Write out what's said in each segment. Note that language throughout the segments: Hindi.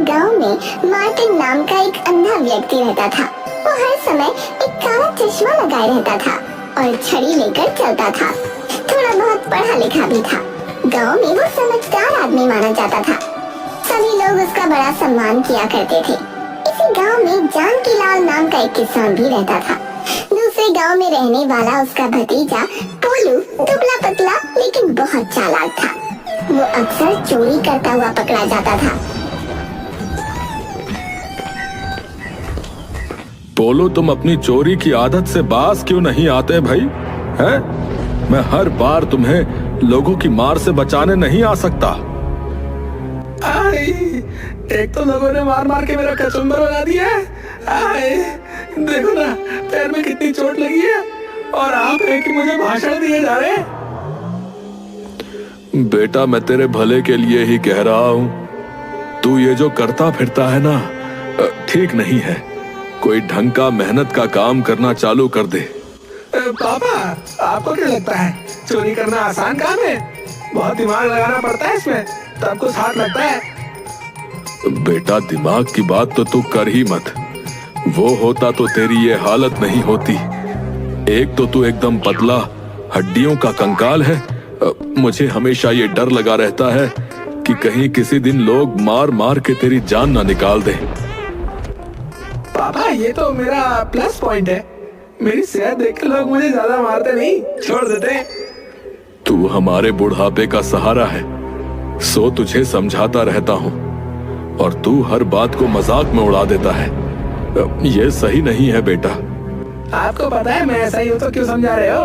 गांव में मार्टिन नाम का एक अंधा व्यक्ति रहता था। वो हर समय एक काला चश्मा लगाए रहता था और छड़ी लेकर चलता था। थोड़ा बहुत पढ़ा लिखा भी था। गांव में वो समझदार आदमी माना जाता था। सभी लोग उसका बड़ा सम्मान किया करते थे। इसी गांव में जानकीलाल नाम का एक किसान भी रहता था। दूसरे गांव में रहने वाला उसका भतीजा पोलू दुबला पतला लेकिन बहुत चालाक था। वो अक्सर चोरी करता हुआ पकड़ा जाता था। पोलू, तुम अपनी चोरी की आदत से बाज क्यों नहीं आते भाई? हैं? मैं हर बार तुम्हें लोगों की मार से बचाने नहीं आ सकता। एक तो लोगों ने मार मार के मेरा कचुम्बर बना दिया है। देखो ना, पैर में कितनी चोट लगी है और आप है कि मुझे भाषण दिए जा रहे हैं। बेटा, मैं तेरे भले के लिए ही कह रहा हूँ। तू ये जो करता फिरता है ना, ठीक नहीं है। कोई ढंग का मेहनत का काम करना चालू कर दे। पापा, आपको क्या लगता है चोरी करना आसान काम है? बहुत दिमाग लगाना पड़ता है इसमें, तब कुछ हाथ लगता है। बेटा, दिमाग की बात तो तू कर ही मत। वो होता तो तेरी ये हालत नहीं होती। एक तो तू एकदम पतला, हड्डियों का कंकाल है। मुझे हमेशा ये डर लगा रहता है कि कहीं किसी दिन लोग मार मार के तेरी जान ना निकाल दे। पापा, ये तो मेरा प्लस पॉइंट है। मेरी सेहत देख के लोग मुझे ज्यादा मारते नहीं, छोड़ देते। तू हमारे बुढ़ापे का सहारा है, सो तुझे समझाता रहता हूँ और तू हर बात को मजाक में उड़ा देता है। ये सही नहीं है बेटा। आपको पता है मैं ऐसा ही हूँ तो क्यों समझा रहे हो?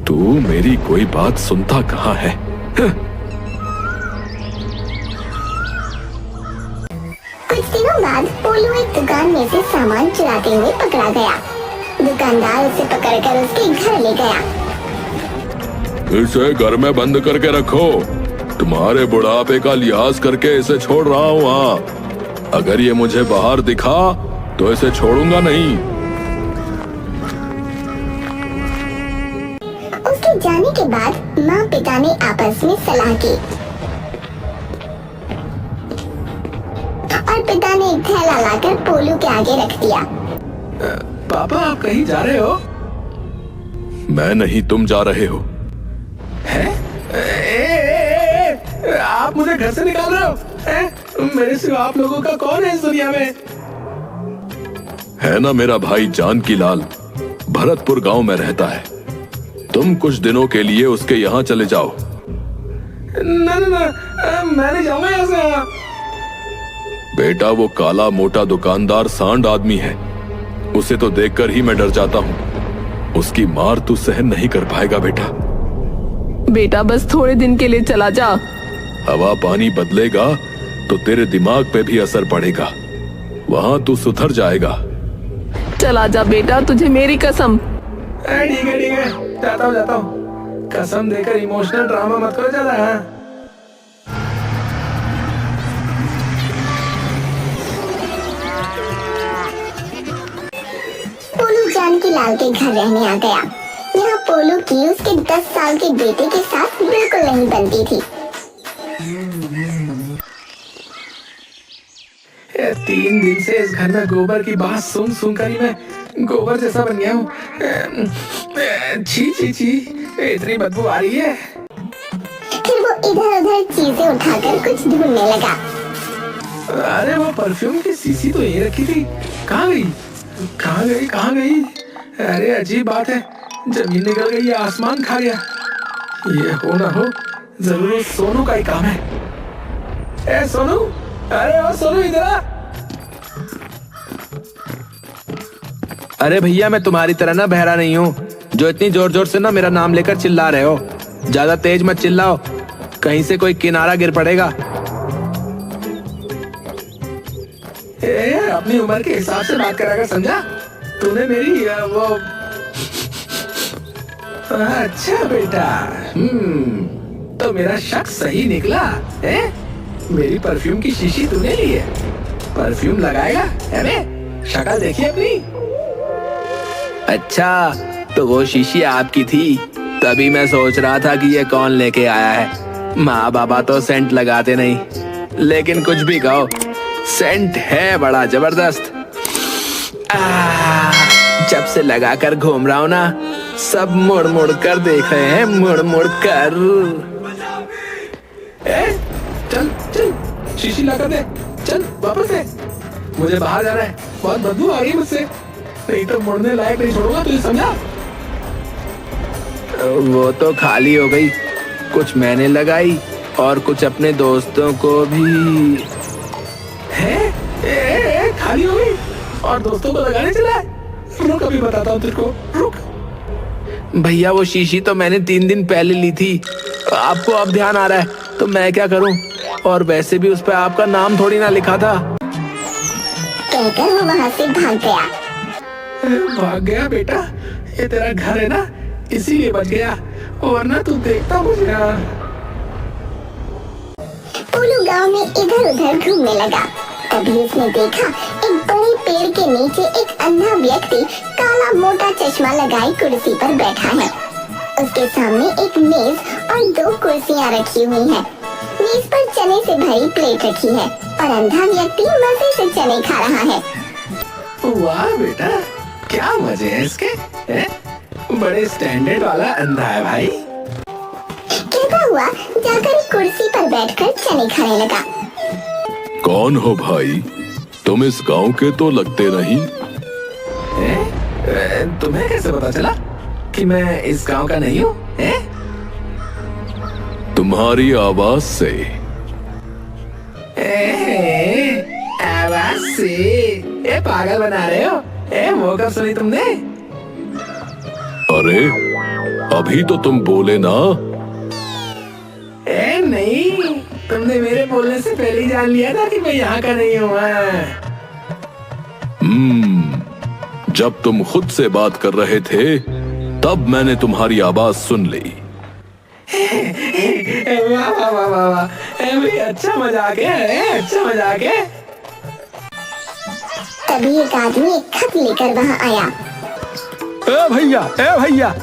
तू मेरी कोई बात सुनता कहाँ है? कुछ दिनों बाद पोलू एक दुकान में से सामान चुराते हुए पकड़ा गया। दुकानदार उसे पकड़कर उसके घर ले गया। इसे घर में बंद करके रखो। तुम्हारे बुढ़ापे का लिहाज करके इसे छोड़ रहा हूँ। हाँ, अगर ये मुझे बाहर दिखा तो इसे छोड़ूंगा नहीं। उसके जाने के बाद माँ पिता ने आपस में सलाह की और पिता ने एक थैला लाकर पोलू के आगे रख दिया। पापा, आप कहीं जा रहे हो? मैं नहीं, तुम जा रहे हो। आप मुझे घर से निकाल रहे हो? मेरे सिवा आप लोगों का कौन है इस दुनिया में? है ना मेरा भाई जानकीलाल, भरतपुर गांव में रहता है। तुम कुछ दिनों के लिए उसके यहाँ चले जाओ। ना, मैं नहीं जाऊंगा यहाँ से। बेटा, वो काला मोटा दुकानदार सांड आदमी है। उसे तो देखकर ही मैं डर जाता हूँ। उसकी मार तू सहन नहीं कर पाएगा बेटा। बेटा, बस थोड़े दिन के लिए चला जा। हवा पानी बदलेगा तो तेरे दिमाग पे भी असर पड़ेगा। वहां तू सुधर जाएगा। चला जा बेटा, तुझे मेरी कसम। ठीक है, जाता हूँ। कसम देकर इमोशनल ड्रामा मत करो ज्यादा। पोलू जानकीलाल के घर रहने आ गया। यहाँ पोलू की उसके 10 साल के बेटे के साथ बिल्कुल नहीं बनती थी। 3 दिन से इस घर में गोबर की बात सुन कर ही मैं गोबर जैसा बन गया हूँ। छी, इतनी बदबू आ रही है। फिर वो इधर उधर चीजें उठाकर कुछ ढूंढने लगा। अरे, वो परफ्यूम की शीशी तो यही रखी थी। कहाँ गई? अरे, अजीब बात है, जमीन निकल गई, आसमान खा गया। ये हो ना हो, जरूर सोनू का ही काम है। ए सोनू, अरे ओ सोनू, इधर आ। अरे भैया, मैं तुम्हारी तरह ना बहरा नहीं हूँ जो इतनी जोर जोर से ना मेरा नाम लेकर चिल्ला रहे हो। ज्यादा तेज मत चिल्लाओ, कहीं से कोई किनारा गिर पड़ेगा। अपनी उम्र के हिसाब से बात करा कर, समझा? तूने मेरी वो अच्छा बेटा, तो मेरा शक सही निकला है? मेरी परफ्यूम की शीशी तूने ली है? परफ्यूम लगाएगा? शक्ल देखी अपनी? अच्छा, तो वो शीशी आपकी थी। तभी मैं सोच रहा था कि ये कौन लेके आया है। माँ बाबा तो सेंट लगाते नहीं, लेकिन कुछ भी कहो, सेंट है बड़ा जबरदस्त। जब से लगाकर घूम रहा हूं ना, सब मुड़ मुड़ कर देख रहे हैं, मुड़ मुड़ कर। चल चल, शीशी ला कर दे, चल वापस दे। मुझे बाहर जाना है, बहुत बदबू आ रही है मुझसे, नहीं तो मुड़ने लायक नहीं छोड़ूंगा, तुझे समझा? वो तो खाली हो गई, कुछ मैंने लगाई और कुछ अपने दोस्तों को भी। है खाली हो गई और दोस्तों को लगाने चला है? रुक अभी बताता हूँ तेरे को, रुक। भैया वो शीशी तो मैंने 3 दिन पहले ली थी, आपको अब ध्यान आ रहा है तो मैं क्या करूं? और वैसे भी उस पे आपका नाम थोड़ी ना लिखा था। कहकर वो वहाँ से भाग गया। भाग गया बेटा, ये तेरा घर है ना, इसीलिए बच गया, वरना तू देखता मुझे। पोलू गांव में इधर उधर घूमने लगा। तभी उसने देखा एक बड़े पेड़ के नीचे एक अंधा व्यक्ति काला मोटा चश्मा लगाए कुर्सी पर बैठा है। उसके सामने एक मेज और 2 कुर्सियां रखी हुई हैं। मेज पर चने से भरी प्लेट रखी है और अंधा व्यक्ति मजे से चने खा रहा है। वाह बेटा, क्या मजे है इसके, है? बड़े स्टैंडर्ड वाला अंधा है भाई। कहता हुआ जाकर कुर्सी पर बैठकर चने खाने लगा। कौन हो भाई? तुम इस गांव के तो लगते नहीं। तुम्हें कैसे पता चला कि मैं इस गांव का नहीं हूँ? तुम्हारी आवाज से। आवाज से? पागल बना रहे हो? वो कब सुनी तुमने? अरे अभी तो तुम बोले ना। नहीं, तुमने मेरे बोलने से पहले ही जान लिया था कि मैं यहाँ का नहीं हूँ। जब तुम खुद से बात कर रहे थे तब मैंने तुम्हारी आवाज सुन ली। वाह वाह वाह वाह वाह, भाई अच्छा मजाक है, अच्छा मजाक है। तभी एक आदमी एक खत लेकर वहाँ आया। भैया,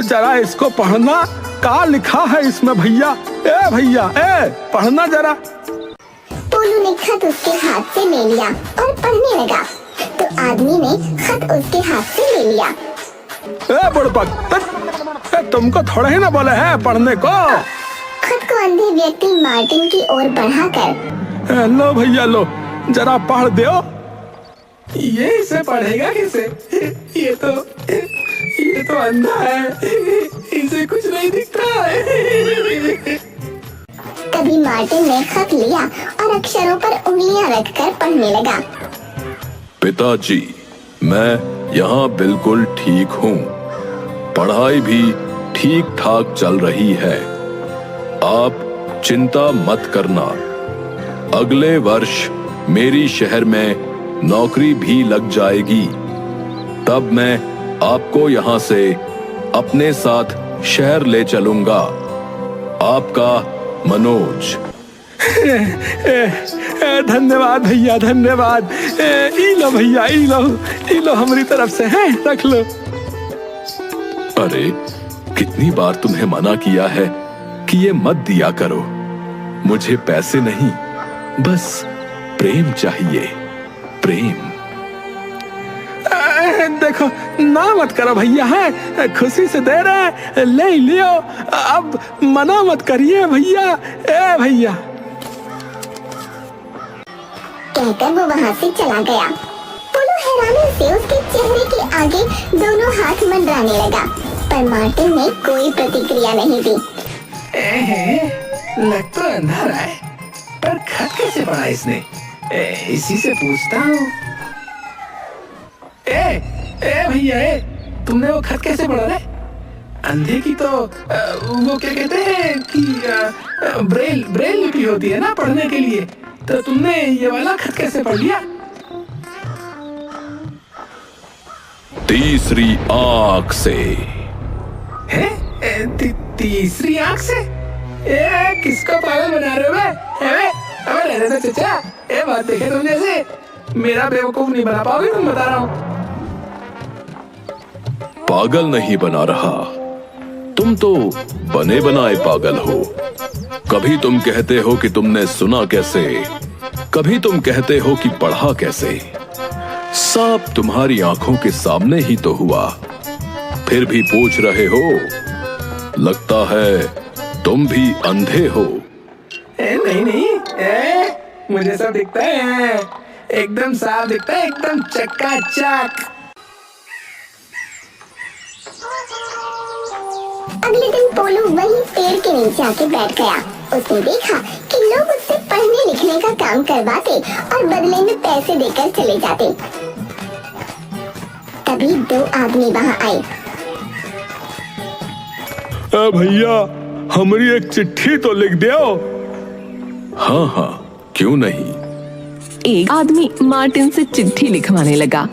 जरा इसको पढ़ना, क्या लिखा है इसमें भैया? भैया पढ़ना जरा। पोलू ने खत उसके हाथ से ले लिया और पढ़ने लगा, तो आदमी ने खत उसके हाथ से ले लिया। बुड़बक, तुमको थोड़ा ही ना बोले हैं पढ़ने को। खत को अंधे व्यक्ति मार्टिन की ओर बढ़ाकर, लो भैया लो, जरा पढ़ दो। ये इसे पढ़ेगा कैसे? ये तो अंधा है, इसे कुछ नहीं दिखता है। तभी मार्टिन ने खत लिया और अक्षरों पर उंगलियां रखकर पढ़ने लगा। पिताजी, मैं यहाँ बिल्कुल ठीक हूँ, पढ़ाई भी ठीक ठाक चल रही है। आप चिंता मत करना, अगले वर्ष मेरी शहर में नौकरी भी लग जाएगी, तब मैं आपको यहाँ से अपने साथ शहर ले चलूंगा। आपका मनोज। धन्यवाद भैया, धन्यवाद। लो भैया, लो हमारी तरफ से है, रख लो। अरे कितनी बार तुम्हें मना किया है कि ये मत दिया करो। मुझे पैसे नहीं, बस प्रेम चाहिए, प्रेम। देखो ना मत करो भैया, है खुशी से दे रहे, ले लियो, अब मना मत करिए भैया। भैया कहकर वो वहाँ से चला गया। पोलू हैरानी से उसके चेहरे के आगे दोनों हाथ मंडराने लगा, पर मार्टिन ने कोई प्रतिक्रिया नहीं दी। लग तो अंधा रहा है, पर खत कैसे पढ़ा इसने? इसी से पूछता हूँ। भैया, तुमने वो खत कैसे पढ़ा रे? अंधे की तो वो क्या कहते हैं कि ब्रेल लिपि होती है ना पढ़ने के लिए, तो तुमने ये वाला खत कैसे पढ़ लिया? तीसरी आंख से। है? तीसरी आंख से? किसको पागल बना रहे हो? अबे रहने दो चाचा, बात देखे तुम जैसे मेरा बेवकूफ नहीं बना पाओगे, तुम बता रहा हूँ। पागल नहीं बना रहा, तुम तो बने बनाए पागल हो। कभी तुम कहते हो कि तुमने सुना कैसे, कभी तुम कहते हो कि पढ़ा कैसे। सब तुम्हारी आंखों के सामने ही तो हुआ, फिर भी पूछ रहे हो। लगता है तुम भी अंधे हो। नहीं नहीं, मुझे सब दिखता है, एकदम साफ दिखता है, एकदम चकाचक। अगले दिन पोलू वही पेड़ के नीचे आके बैठ गया। उसने देखा कि लोग उससे पढ़ने लिखने का काम करवाते और बदले में पैसे देकर चले जाते। तभी दो आदमी वहाँ आए। भैया, हमारी एक चिट्ठी तो लिख दो। हाँ हाँ, क्यों नहीं। एक आदमी मार्टिन से चिट्ठी लिखवाने लगा।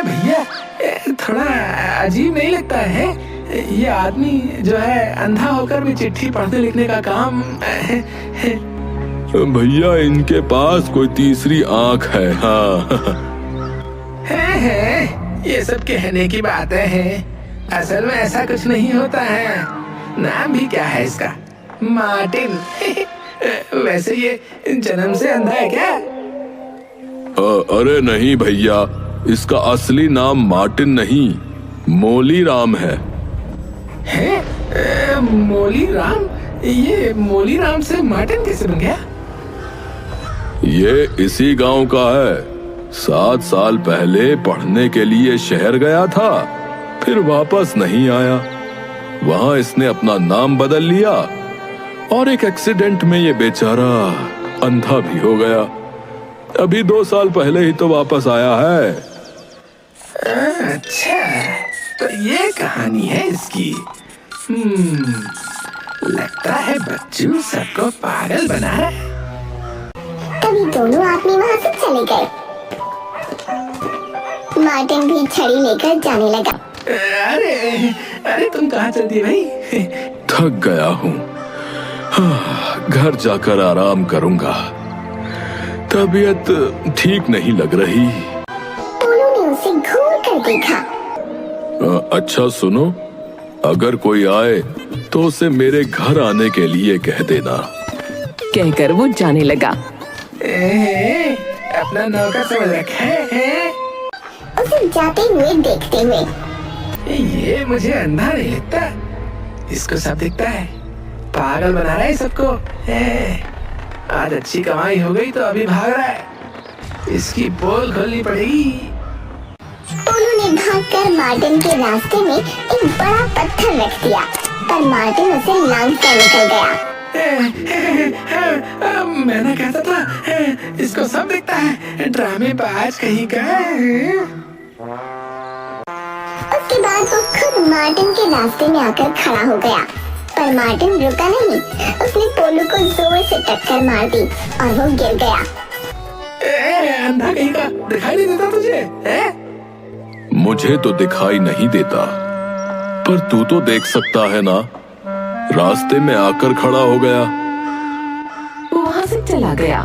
भैया, थोड़ा अजीब नहीं लगता है? ये आदमी जो है अंधा होकर भी चिट्ठी पढ़ने लिखने का काम भैया, इनके पास कोई तीसरी आंख है। हाँ है, ये सब कहने की बातें हैं। असल में ऐसा कुछ नहीं होता है। नाम भी क्या है इसका? मार्टिन। वैसे ये जन्म से अंधा है क्या? अरे नहीं भैया, इसका असली नाम मार्टिन नहीं, मोली राम है। मोली राम? ये मोली राम से मार्टिन कैसे बन गया? ये इसी गांव का है। 7 साल पहले पढ़ने के लिए शहर गया था, फिर वापस नहीं आया। वहां इसने अपना नाम बदल लिया और एक एक्सीडेंट में ये बेचारा अंधा भी हो गया। अभी 2 साल पहले ही तो वापस आया है। अच्छा, तो ये कहानी है इसकी। लगता है बच्चू सबको पागल बना रहा है। तभी दोनों आदमी वहाँ से चले गए। मार्टिन भी छड़ी लेकर जाने लगा। अरे तुम कहाँ चलती है भाई? थक गया हूँ, घर जाकर आराम करूंगा। तबीयत ठीक नहीं लग रही। पोलू ने उसे घूर कर देखा। अच्छा सुनो, अगर कोई आए तो उसे मेरे घर आने के लिए कह देना। कहकर वो जाने लगा। अपना नौकर समझ रखा है? उसे जाते हुए देखते हुए। ये मुझे अंधा नहीं लगता, इसको सब दिखता है। पागल बना रहा है सबको। आज अच्छी कमाई हो गई तो अभी भाग रहा है। इसकी पोल खोलनी पड़ेगी। पोलू ने भागकर मार्टिन के रास्ते में एक बड़ा पत्थर रख दिया, पर मार्टिन उसे लांघकर निकल गया। मैंने कहता था इसको सब दिखता है, ड्रामेबाज कहीं का। उसके बाद वो खुद मार्टिन के रास्ते में आकर खड़ा हो गया, पर मार्टिन रुका नहीं। उसने पोलू को जोर से टक्कर मार दी और वो गिर गया। अंधा कहीं का, दिखाई नहीं देता तुझे? मुझे तो दिखाई नहीं देता, पर तू तो देख सकता है ना। रास्ते में आकर खड़ा हो गया। वो वहाँ से चला गया।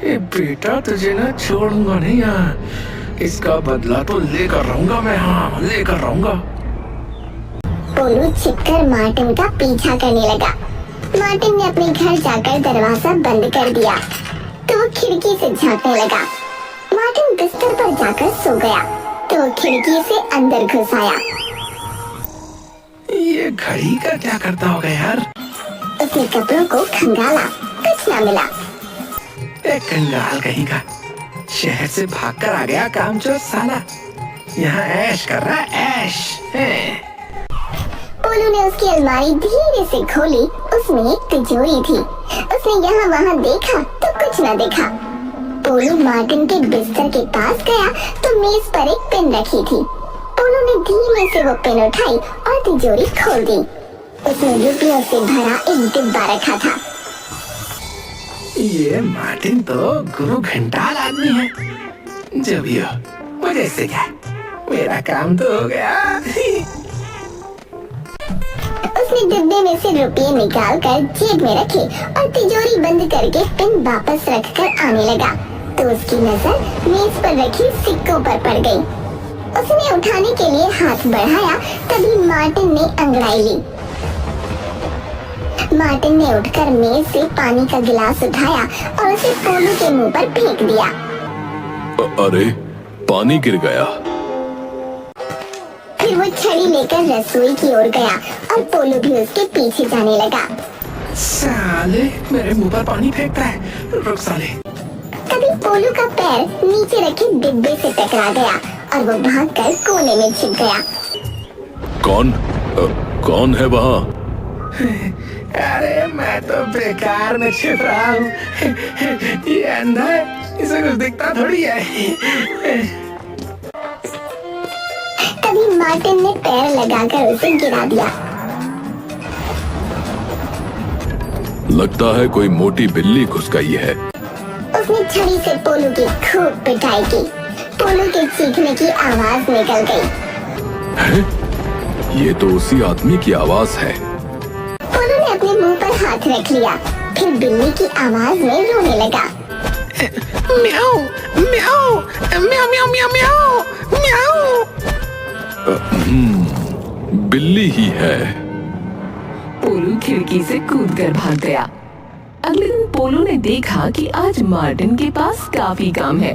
बेटा, तुझे ना छोड़ूंगा नहीं यहाँ। इसका बदला तो लेकर रहूंगा मैं। हाँ, लेकर रहूंगा। पोलू छिपकर मार्टिन का पीछा करने लगा। मार्टिन ने अपने घर जाकर दरवाजा बंद कर दिया तो वो खिड़की से झांकने लगा। मार्टिन बिस्तर पर जाकर सो गया तो वो खिड़की से अंदर घुस आया। ये घड़ी का क्या करता होगा यार? उसने कपड़ों को खंगाला, कुछ ना मिला। एक कंगाल कहीं का, शहर से भागकर आ गया कामचोर साला। यहाँ ऐश कर रहा है, ऐश। पोलू ने उसकी अलमारी धीरे से खोली। उसमें एक तिजोरी थी। उसने यहाँ वहाँ देखा तो कुछ न देखा। पोलू मार्टिन के बिस्तर के पास गया तो मेज पर एक पेन रखी थी। पोलू ने धीरे से वो पेन उठाई और तिजोरी खोल दी। उसमें रुपयों से भरा एक डिब्बा रखा था। ये मार्टिन तो गुरु घंटाल आदमी है। जो भी हो, मुझे इससे क्या, मेरा काम तो हो गया। उसने डिब्बे में से रुपये निकाल कर जेब में रखे और तिजोरी बंद करके पेन वापस रखकर आने लगा तो उसकी नजर मेज पर रखी सिक्कों पर पड़ गई। उसने उठाने के लिए हाथ बढ़ाया, तभी मार्टिन ने अंगड़ाई ली। मार्टिन ने उठकर मेज से पानी का गिलास उठाया और उसे पोलो के मुंह पर फेंक दिया। अरे पानी गिर गया। फिर वो छड़ी लेकर रसोई की ओर गया और पोलो भी उसके पीछे जाने लगा। साले मेरे मुंह पर पानी फेंकता है। रुक साले। तभी पोलो का पैर नीचे रखे डिब्बे से टकरा गया और वो भागकर कोने में छिप गया। कौन है वहाँ? अरे मैं तो बेकार में छिप रहा हूँ। ये अंधा है, इसे कुछ दिखता थोड़ी है। तभी मार्टिन ने पैर लगाकर उसे गिरा दिया। लगता है कोई मोटी बिल्ली घुस गई है। उसने छड़ी से पोलो की खूब पिटाई की। पोलो के चीखने की आवाज निकल गई। हैं? ये तो उसी आदमी की आवाज है। पोलो ने अपने मुंह पर हाथ रख लिया, फिर बिल्ली की आवाज में रोने लगा। म्याऊ म्याऊ म्याऊ म्याऊ म्याऊ म्याऊ म्याऊ। बिल्ली ही है। पोलो खिड़की से कूदकर भाग गया। अगले दिन पोलो ने देखा कि आज मार्टिन के पास काफी काम है।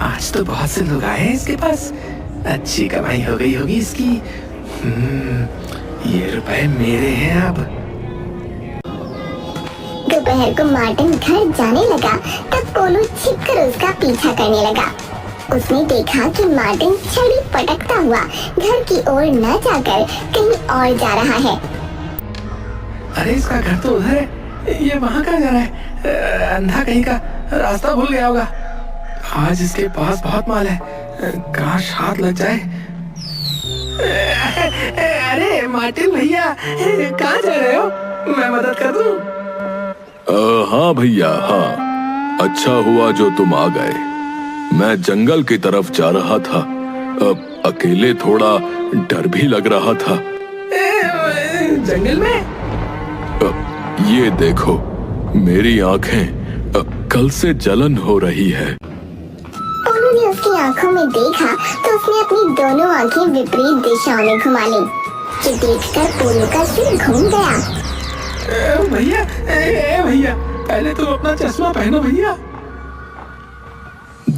आज तो बहुत से लोग आए हैं इसके पास। अच्छी कमाई हो गई होगी इसकी। ये रुपए मेरे हैं अब। दोपहर को मार्टिन घर जाने लगा तब पोलो छिपकर उसका पीछा करने लगा। उसने देखा कि मार्टिन छड़ी पटकता हुआ घर की ओर न जाकर कहीं और जा रहा है। अरे इसका घर तो उधर है, ये वहाँ कहाँ जा रहा है? अंधा कहीं का, रास्ता भूल गया होगा। आज इसके पास बहुत माल है, काश हाथ लग जाए। अरे मार्टिन भैया, कहाँ जा रहे हो? मैं मदद कर दूं? हाँ भैया हाँ, अच्छा हुआ जो तुम आ गए। मैं जंगल की तरफ जा रहा था। अकेले थोड़ा डर भी लग रहा था। जंगल में? ये देखो, मेरी आंखें कल से जलन हो रही है। पोलो ने उसकी आंखों में देखा तो उसने अपनी दोनों आंखें विपरीत दिशाओं में घुमा ली। ये देखकर पोलो का सिर घूम गया। भैया भैया, पहले तो अपना चश्मा पहनो भैया।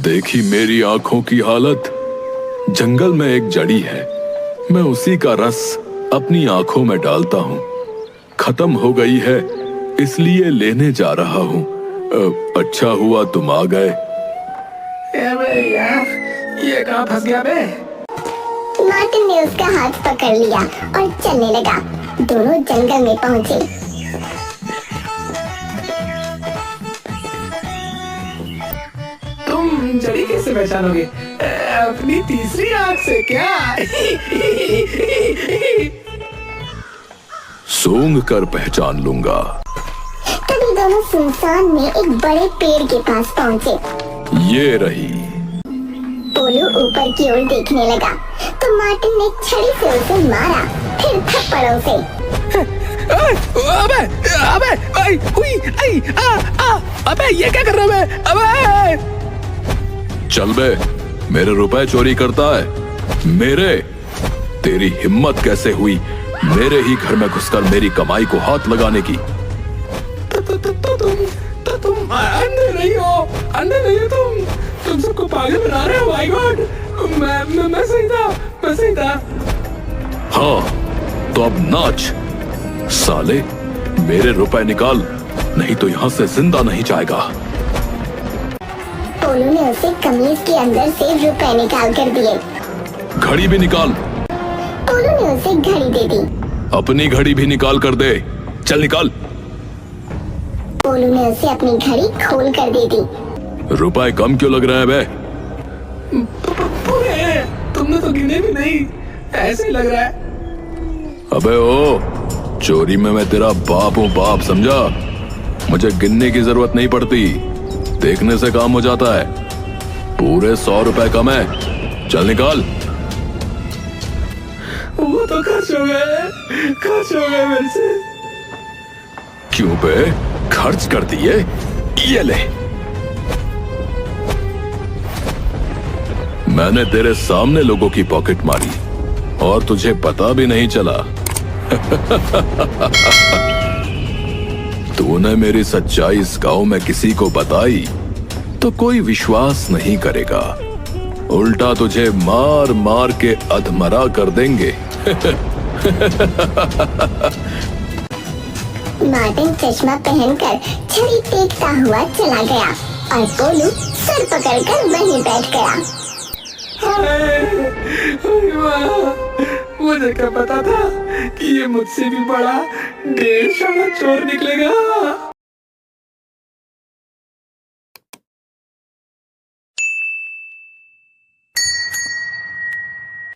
देखी मेरी आंखों की हालत। जंगल में एक जड़ी है, मैं उसी का रस अपनी आंखों में डालता हूँ। खत्म हो गई है, इसलिए लेने जा रहा हूँ। अच्छा हुआ तुम आ गए। यार, ये कहाँ फंस गया बे? मार्टिन ने उसका हाथ पकड़ लिया और चलने लगा। दोनों जंगल में पहुँचे। तुम जड़ी कैसे पहचानोगे? अपनी तीसरी आंख से क्या? सूंघ कर पहचान लूंगा। तभी दोनों सुनसान में एक बड़े पेड़ के पास पहुँचे। ये रही। पोलो ऊपर की ओर देखने लगा तो मार्टिन ने छड़ी से उसे मारा, फिर थप्पड़ों से। अबे अबे आई हुई आई अबे ये क्या कर रहा है? अबे चल बे, मेरे रुपए चोरी करता है। मेरे? तेरी हिम्मत कैसे हुई मेरे ही घर में घुसकर मेरी कमाई को हाथ लगाने की? तुम अंधे नहीं हो, अंधे नहीं हो तुम सबको पागल बना रहे हो। माय गॉड, मैं सही था। हाँ, तो अब नाच। साले, मेरे रुपए निकाल, नहीं तो यहाँ से जिंदा नहीं जाएगा। पोलो ने उसे कमीज के अंदर से रुपए निकाल कर दिए। घड़ी भी निकाल। पोलो ने उसे घड़ी दे दी। अपनी घड़ी भी निकाल कर दे। चल निकाल। पोलो ने उसे अपनी घड़ी खोल कर दे दी। रुपए कम क्यों लग रहे हैं बे? पूरे हैं, तुमने तो गिने भी नहीं, ऐसे ही लग रहा है। अबे ओ, चोरी में मैं तेरा बाप हूँ, बाप समझा? मुझे गिनने की जरूरत नहीं पड़ती, देखने से काम हो जाता है। पूरे 100 रुपए कम है, चल निकाल। वो तो खर्च हो गए मेरे से। क्यों बे, खर्च कर दिए? ये ले। मैंने तेरे सामने लोगों की पॉकेट मारी और तुझे पता भी नहीं चला। तूने मेरी सच्चाई इस गांव में किसी को बताई तो कोई विश्वास नहीं करेगा, उल्टा तुझे मार मार के अधमरा कर देंगे। मार्टिन चश्मा पहनकर छड़ी टेकता हुआ चला गया और पोलू सर पकड़कर वहीं बैठ गया। मुझे क्या पता था कि ये मुझसे भी बड़ा ढेर सारा चोर निकलेगा।